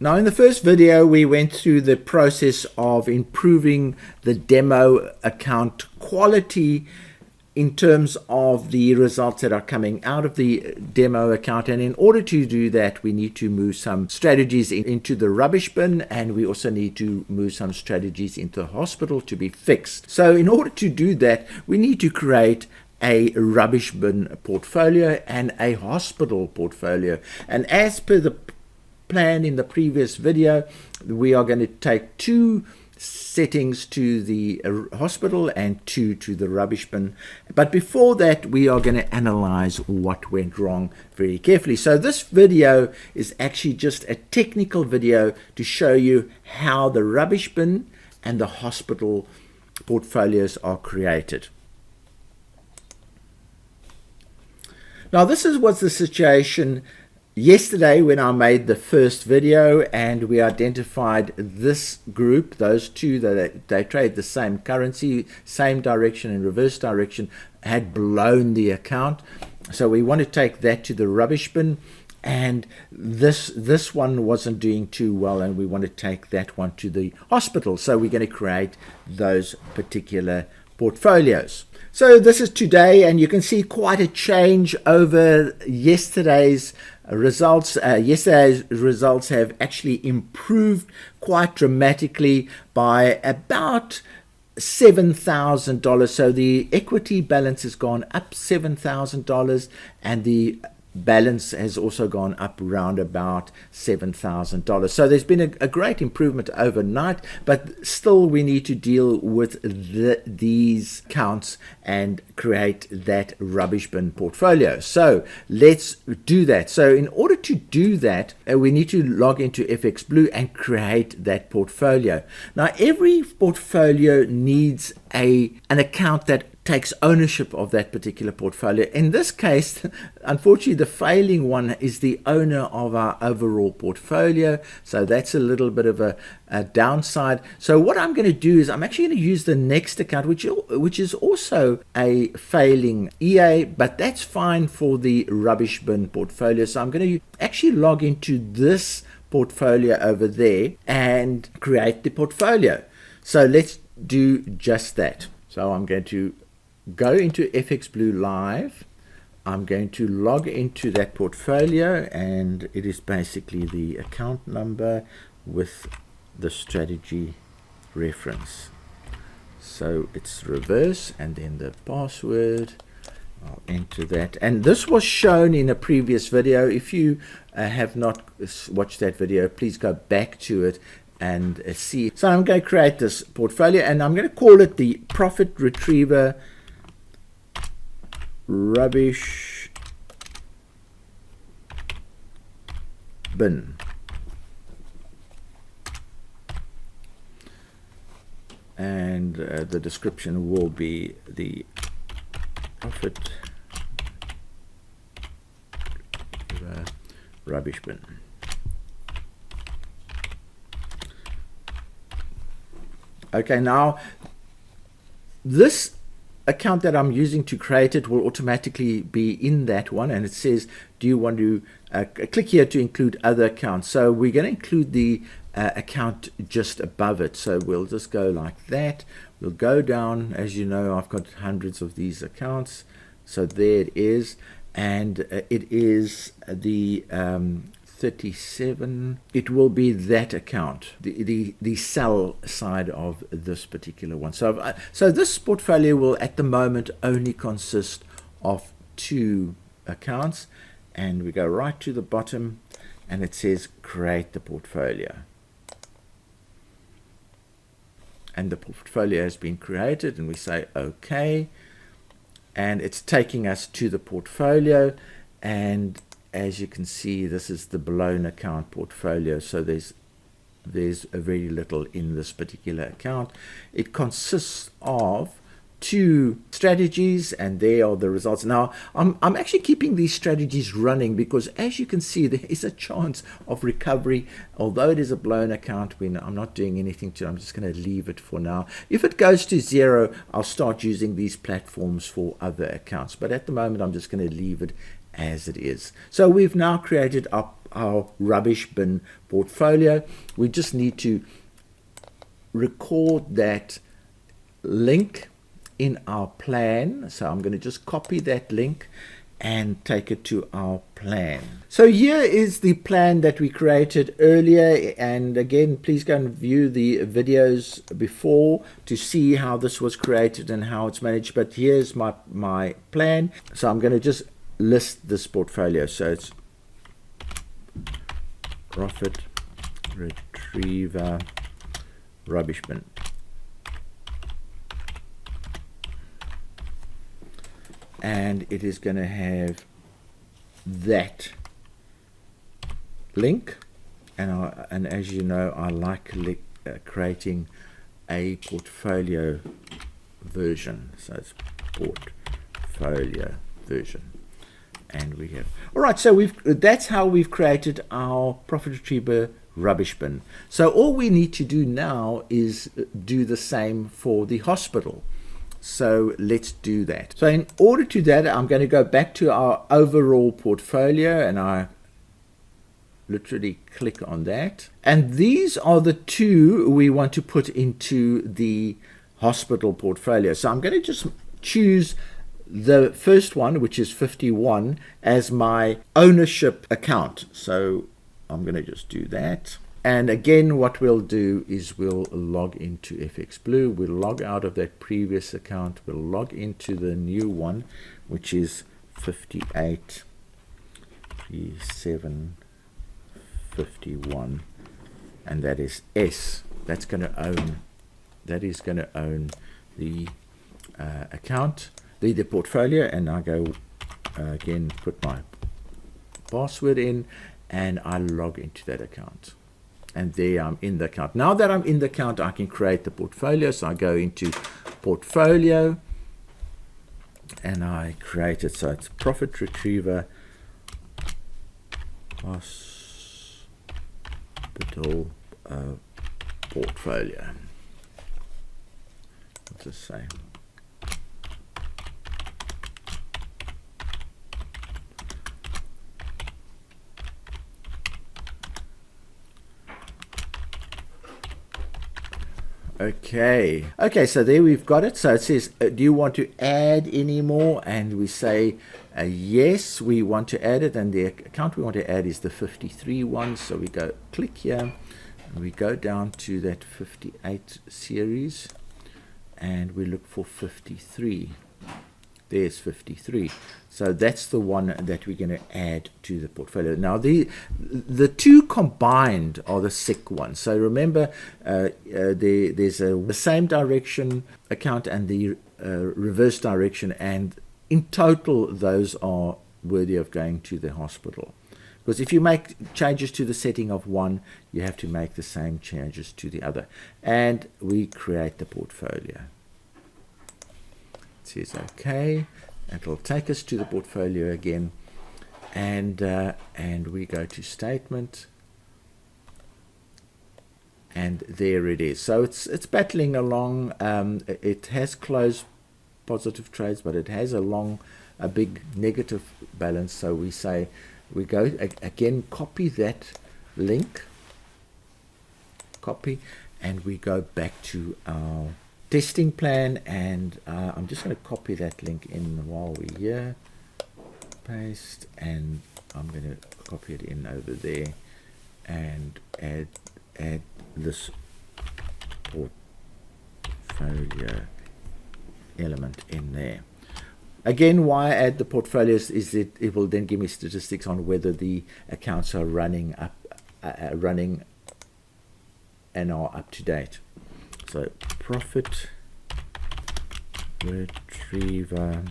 Now, in the first video, we went through the process of improving the demo account quality in terms of the results that are coming out of the demo account. And in order to do that, we need to move some strategies into the rubbish bin, and we also need to move some strategies into the hospital to be fixed. So in order to do that, we need to create a rubbish bin portfolio and a hospital portfolio. And as per the plan in the previous video, we are going to take 2 settings to the hospital and 2 to the rubbish bin. But before that, we are going to analyze what went wrong very carefully. So this video is actually just a technical video to show you how the rubbish bin and the hospital portfolios are created. Now, this was the situation yesterday when I made the first video, and we identified this group, those two, that they trade the same currency, same direction and reverse direction, had blown the account. So we want to take that to the rubbish bin, and this one wasn't doing too well, and we want to take that one to the hospital. So we're going to create those particular portfolios. So this is today, and you can see quite a change over yesterday's results. Yesterday's results have actually improved quite dramatically by about $7,000. So the equity balance has gone up $7,000, and the balance has also gone up around about $7,000. So there's been a great improvement overnight, but still we need to deal with these accounts and create that rubbish bin portfolio. So let's do that. So in order to do that, we need to log into FX Blue and create that portfolio. Now, every portfolio needs an account that takes ownership of that particular portfolio. In this case, unfortunately, the failing one is the owner of our overall portfolio. So that's a little bit of a downside. So what I'm going to do is I'm actually going to use the next account, which is also a failing EA, but that's fine for the rubbish bin portfolio. So I'm going to actually log into this portfolio over there and create the portfolio. So let's do just that. So I'm going to go into FX Blue Live. I'm going to log into that portfolio, and it is basically the account number with the strategy reference. So it's reverse, and then the password. I'll enter that, and this was shown in a previous video. If you have not watched that video, please go back to it and see. So I'm going to create this portfolio, and I'm going to call it the Profit Retriever Rubbish Bin. And the description will be the Profit Rubbish Bin. Okay, now this account that I'm using to create it will automatically be in that one, and it says, do you want to click here to include other accounts? So we're going to include the account just above it. So we'll just go like that. We'll go down. As you know, I've got hundreds of these accounts. So there it is, and it is the 37. It will be that account, the sell side of this particular one. So this portfolio will at the moment only consist of 2 accounts, and we go right to the bottom, and it says create the portfolio, and the portfolio has been created, and we say okay, and it's taking us to the portfolio. And as you can see, this is the blown account portfolio. So there's very little in this particular account. It consists of 2 strategies, and there are the results. Now I'm actually keeping these strategies running because, as you can see, there is a chance of recovery. Although it is a blown account, I'm not doing anything to it. I'm just going to leave it for now. If it goes to 0, I'll start using these platforms for other accounts, but at the moment I'm just going to leave it as it is. So we've now created our rubbish bin portfolio. We just need to record that link in our plan. So I'm going to just copy that link and take it to our plan. So here is the plan that we created earlier, and again, please go and view the videos before to see how this was created and how it's managed. But here's my plan. So I'm going to just list this portfolio. So it's profit retriever rubbish bin. And it is going to have that link, and as you know, I like creating a portfolio version. So it's portfolio version, and we have all right. So that's how we've created our profit retriever rubbish bin. So all we need to do now is do the same for the hospital. So let's do that. So in order to do that, I'm going to go back to our overall portfolio, and I literally click on that. And these are the two we want to put into the hospital portfolio. So I'm going to just choose the first one, which is 51, as my ownership account. So I'm going to just do that. And again, what we'll do is we'll log into FX Blue. We'll log out of that previous account. We'll log into the new one, which is 583751, and that is S. That is going to own the account, the portfolio. And I go again, put my password in, and I log into that account. And there I'm in the account. Now that I'm in the account, I can create the portfolio. So I go into portfolio and I create it. So it's profit retriever hospital portfolio. What's it say? Okay, so there we've got it. So it says, do you want to add any more? And we say, yes, we want to add it. And the account we want to add is the 53 one. So we go click here, and we go down to that 58 series, and we look for 53. There's 53. So that's the one that we're going to add to the portfolio. Now the two combined are the sick ones. So remember, there's the same direction account and the reverse direction, and in total those are worthy of going to the hospital. Because if you make changes to the setting of one, you have to make the same changes to the other. And we create the portfolio. It says OK. It'll take us to the portfolio again, and we go to statement, and there it is. So it's battling along. It has closed positive trades, but it has a big negative balance. So we say, we go again, copy that link, and we go back to our testing plan, and I'm just going to copy that link in while we're here, paste, and I'm going to copy it in over there and add this portfolio element in there. Again, why I add the portfolios is that it will then give me statistics on whether the accounts are running and are up to date. So profit retriever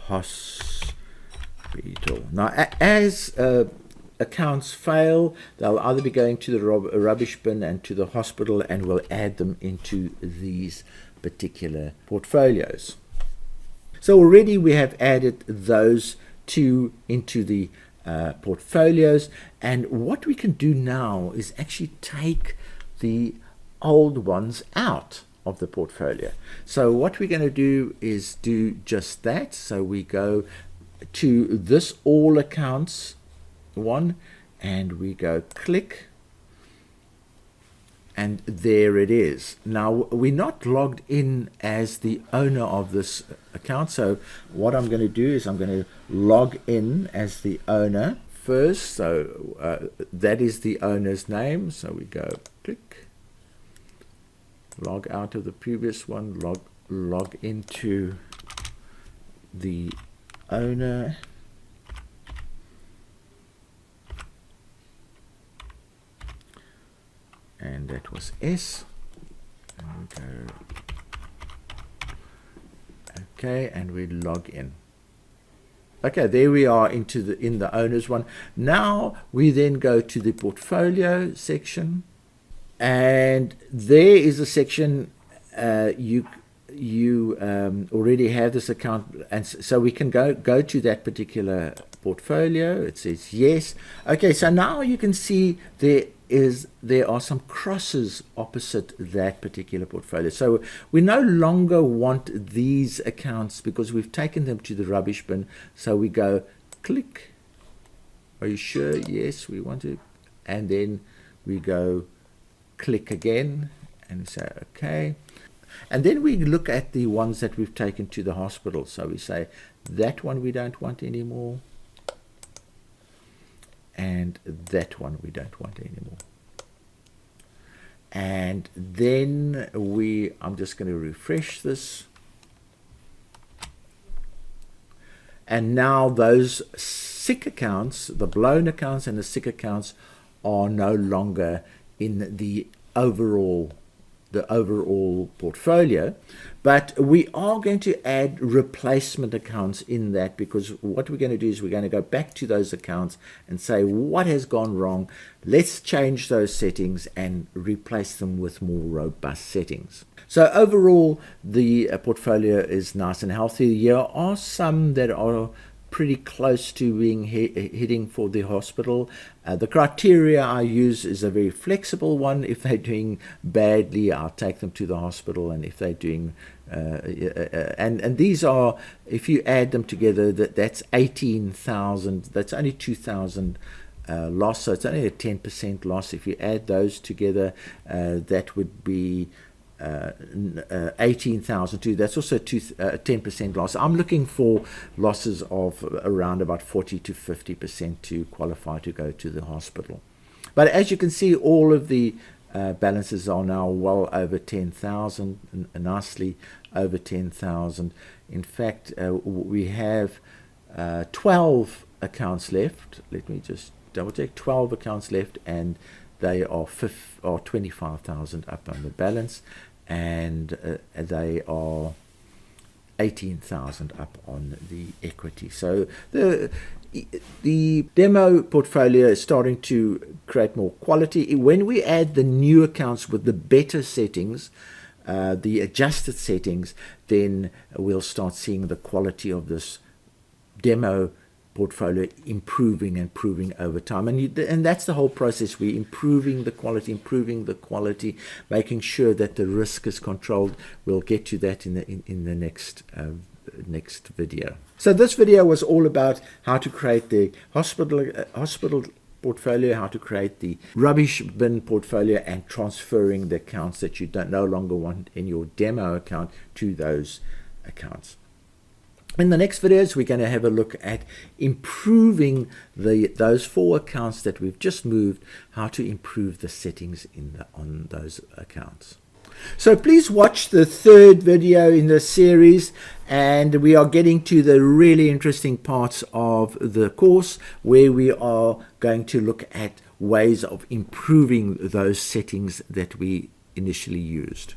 hospital. Now, as accounts fail, they'll either be going to the rubbish bin and to the hospital, and we'll add them into these particular portfolios. So already we have added those two into the portfolios, and what we can do now is actually take the old ones out. of the portfolio. So what we're going to do is do just that. So we go to this all accounts one, and we go click, and there it is. Now we're not logged in as the owner of this account, so what I'm going to do is I'm going to log in as the owner first. So that is the owner's name. So we go click, log out of the previous one, log into the owner, and that was S, and we go okay, and we log in. Okay, there we are in the owner's one. Now we then go to the portfolio section, and there is a section you already have this account, and so we can go to that particular portfolio. It says yes. Okay, so now you can see there are some crosses opposite that particular portfolio. So we no longer want these accounts because we've taken them to the rubbish bin. So we go click. Are you sure? Yes, we want to. And then we go click again and we say okay. And then we look at the ones that we've taken to the hospital. So we say that one we don't want anymore, and that one we don't want anymore. And then I'm just going to refresh this. And now those sick accounts, the blown accounts and the sick accounts, are no longer in the overall portfolio, but we are going to add replacement accounts in that, because what we're going to do is we're going to go back to those accounts and say what has gone wrong. Let's change those settings and replace them with more robust settings. So overall, the portfolio is nice and healthy. There are some that are pretty close to being heading for the hospital. The criteria I use is a very flexible one. If they're doing badly, I'll take them to the hospital, and if they're doing and these are, if you add them together, that's 18,000. That's only 2,000 loss, so it's only a 10% loss. If you add those together, that would be 18,000 too. That's also 10% loss. I'm looking for losses of around about 40 to 50% to qualify to go to the hospital. But as you can see, all of the balances are now well over 10,000, nicely over 10,000. In fact, we have 12 accounts left. Let me just double check. 12 accounts left, and they are 25,000 up on the balance, and they are 18,000 up on the equity. So the demo portfolio is starting to create more quality. When we add the new accounts with the better settings, the adjusted settings, then we'll start seeing the quality of this demo portfolio improving and improving over time, and that's the whole process. We're improving the quality, making sure that the risk is controlled. We'll get to that in the next video. So this video was all about how to create the hospital portfolio, how to create the rubbish bin portfolio, and transferring the accounts that you no longer want in your demo account to those accounts. In the next videos, we're going to have a look at improving those 4 accounts that we've just moved, how to improve the settings on those accounts. So please watch the 3rd video in the series, and we are getting to the really interesting parts of the course where we are going to look at ways of improving those settings that we initially used.